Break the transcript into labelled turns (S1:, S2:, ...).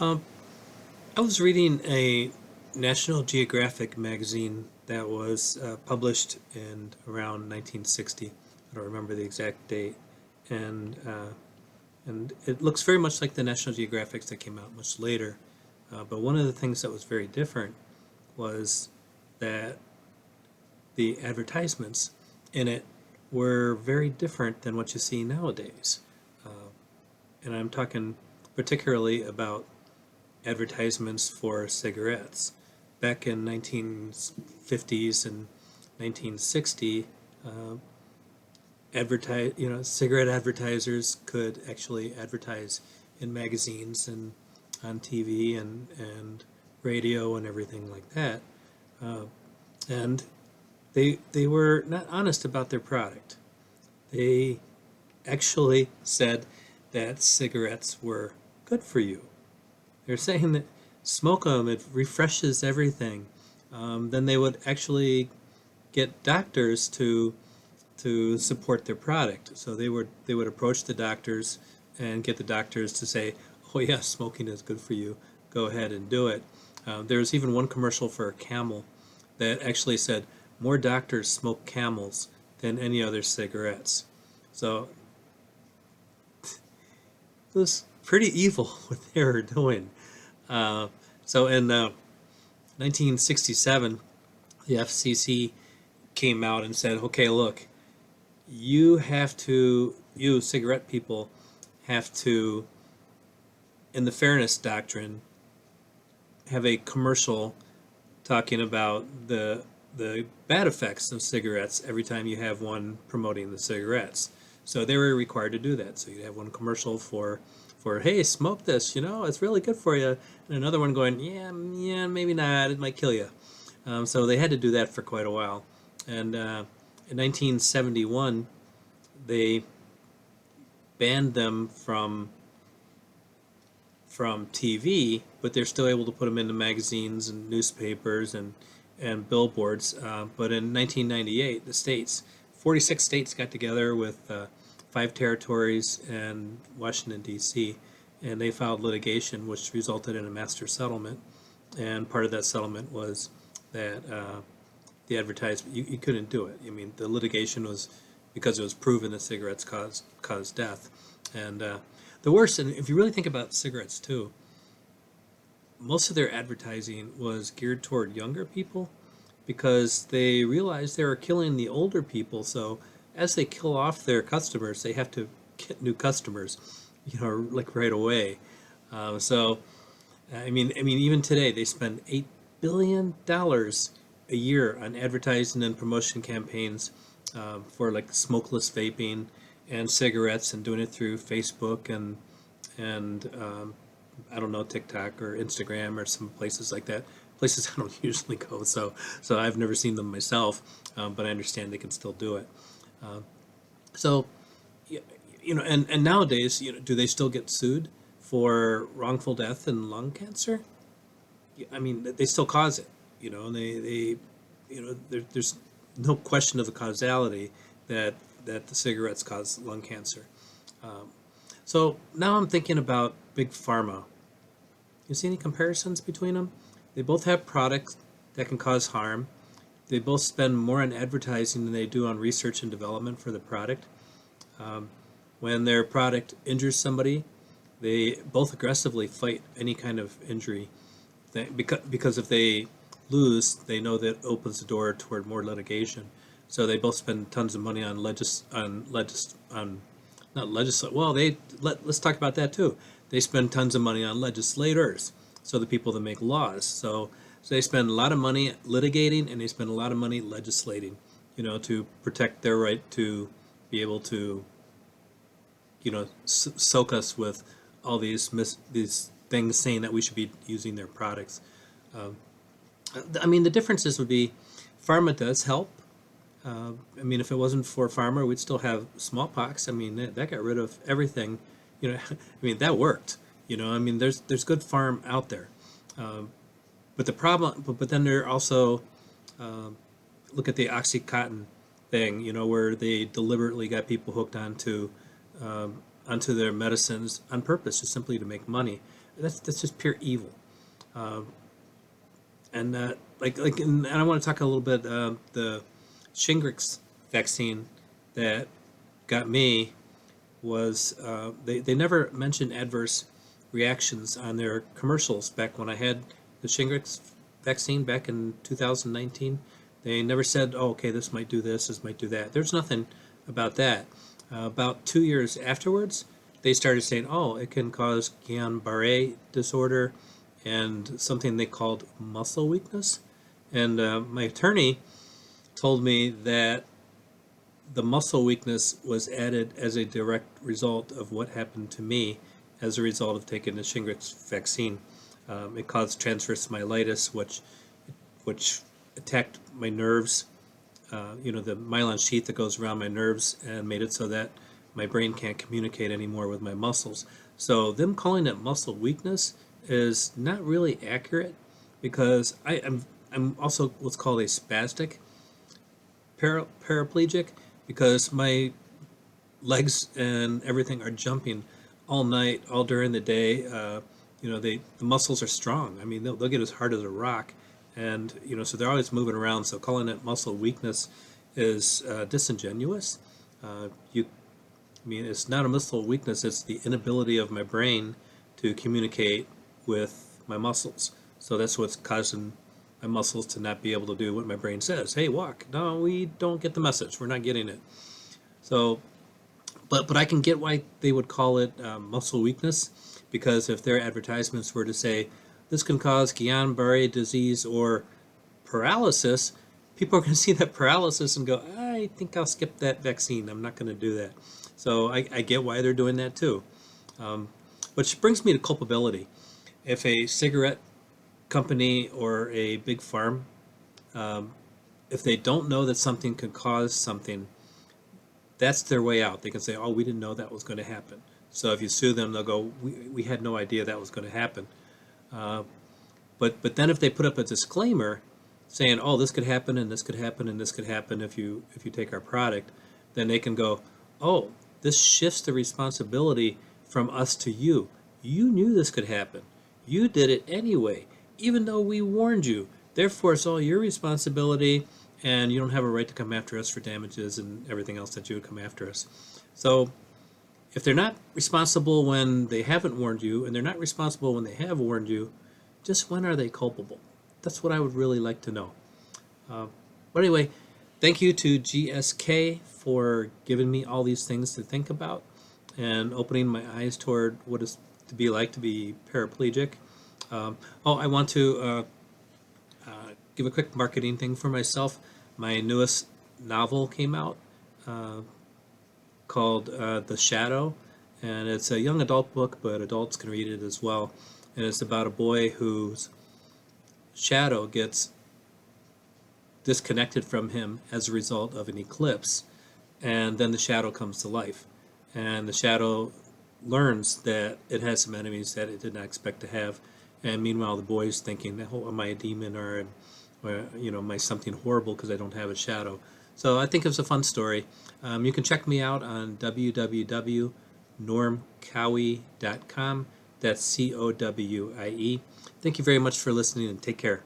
S1: Um, I was reading a National Geographic magazine that was published in around 1960. I don't remember the exact date, and and it looks very much like the National Geographics that came out much later. But one of the things that was very different was that the advertisements in it were very different than what you see nowadays. Uh, and I'm talking particularly about advertisements for cigarettes. Back in 1950s and 1960, uh, cigarette advertisers could actually advertise in magazines and on TV and radio and everything like that. Uh, and they were not honest about their product. They actually said that cigarettes were good for you. They're saying that smoke them, it refreshes everything. Then they would actually get doctors to support their product. So they would approach the doctors and get the doctors to say, "Oh yeah, smoking is good for you. Go ahead and do it." There was even one commercial for a Camel that actually said, "More doctors smoke Camels than any other cigarettes." So it was pretty evil what they were doing. Uh, so in 1967, the FCC came out and said, okay, look, you cigarette people have to, in the fairness doctrine, have a commercial talking about the bad effects of cigarettes every time you have one promoting the cigarettes. So they were required to do that. So you'd have one commercial for hey, smoke this, it's really good for you, and another one going, yeah, yeah, maybe not, it might kill you. So they had to do that for quite a while. And in 1971, they banned them from TV, but they're still able to put them into magazines and newspapers and billboards. But in 1998, the states, 46 states got together with 5 territories and Washington, D.C., and they filed litigation, which resulted in a master settlement. And part of that settlement was that the advertisement, you couldn't do it. I mean, the litigation was because it was proven that cigarettes cause death. And the worst, and if you really think about cigarettes too, most of their advertising was geared toward younger people because they realized they were killing the older people. So as they kill off their customers, they have to get new customers, like right away. So I mean, even today they spend $8 billion a year on advertising and promotion campaigns for like smokeless vaping and cigarettes, and doing it through Facebook and I don't know, TikTok or Instagram or some places like that. Places I don't usually go, so I've never seen them myself, but I understand they can still do it. Uh, so and nowadays, do they still get sued for wrongful death and lung cancer? Yeah, I mean, they still cause it, and there's no question of the causality that the cigarettes cause lung cancer. Um, so now I'm thinking about Big Pharma. You see any comparisons between them? They both have products that can cause harm. They both spend more on advertising than they do on research and development for the product. Um, when their product injures somebody, they both aggressively fight any kind of injury. Because if they lose, they know that opens the door toward more litigation. So they both spend tons of money on on not legislate. Well, let's talk about that too. They spend tons of money on legislators, so the people that make laws. So they spend a lot of money litigating, and they spend a lot of money legislating, to protect their right to be able to, soak us with all these things saying that we should be using their products. Um, I mean, the differences would be, pharma does help. I mean, if it wasn't for pharma, we'd still have smallpox. I mean, that got rid of everything. I mean, that worked. I mean, there's good farm out there. Um, but the problem, but then there also, um, look at the OxyContin thing. Where they deliberately got people hooked onto their medicines on purpose, just simply to make money. That's just pure evil. Um, and and I want to talk a little bit the Shingrix vaccine that got me was they never mentioned adverse reactions on their commercials back when I had the Shingrix vaccine back in 2019. They never said, oh, okay, this might do this might do that. There's nothing about that. About 2 years afterwards, they started saying, oh, it can cause Guillain-Barré disorder and something they called muscle weakness. And my attorney told me that the muscle weakness was added as a direct result of what happened to me as a result of taking the Shingrix vaccine. It caused transverse myelitis, which attacked my nerves, the myelin sheath that goes around my nerves, and made it so that my brain can't communicate anymore with my muscles. So them calling it muscle weakness is not really accurate, because I'm also what's called a spastic paraplegic, because my legs and everything are jumping all night, all during the day. The muscles are strong. I mean, they'll get as hard as a rock, and so they're always moving around. So calling it muscle weakness is disingenuous. It's not a muscle weakness. It's the inability of my brain to communicate with my muscles. So that's what's causing my muscles to not be able to do what my brain says. Hey, walk. No, we don't get the message. We're not getting it. So, but I can get why they would call it muscle weakness, because if their advertisements were to say this can cause Guillain-Barré disease or paralysis, people are going to see that paralysis and go, I think I'll skip that vaccine. I'm not going to do that. So I get why they're doing that too. Which brings me to culpability. If a cigarette company or a big farm, if they don't know that something could cause something, that's their way out. They can say, oh, we didn't know that was going to happen. So if you sue them, they'll go, we had no idea that was going to happen. But then if they put up a disclaimer saying, oh, this could happen and this could happen and this could happen if you take our product, then they can go, oh, this shifts the responsibility from us to you. You knew this could happen. You did it anyway, even though we warned you. Therefore, it's all your responsibility, and you don't have a right to come after us for damages and everything else that you would come after us. So if they're not responsible when they haven't warned you, and they're not responsible when they have warned you, just when are they culpable? That's what I would really like to know. But anyway, thank you to GSK for giving me all these things to think about and opening my eyes toward what it's to be like to be paraplegic. I want to give a quick marketing thing for myself. My newest novel came out called The Shadow, and it's a young adult book, but adults can read it as well. And it's about a boy whose shadow gets disconnected from him as a result of an eclipse, and then the shadow comes to life, and the shadow learns that it has some enemies that it did not expect to have, and meanwhile the boy's thinking, oh, am I a demon, or am I something horrible because I don't have a shadow? So I think it's a fun story. You can check me out on www.normcowie.com. That's COWIE. Thank you very much for listening, and take care.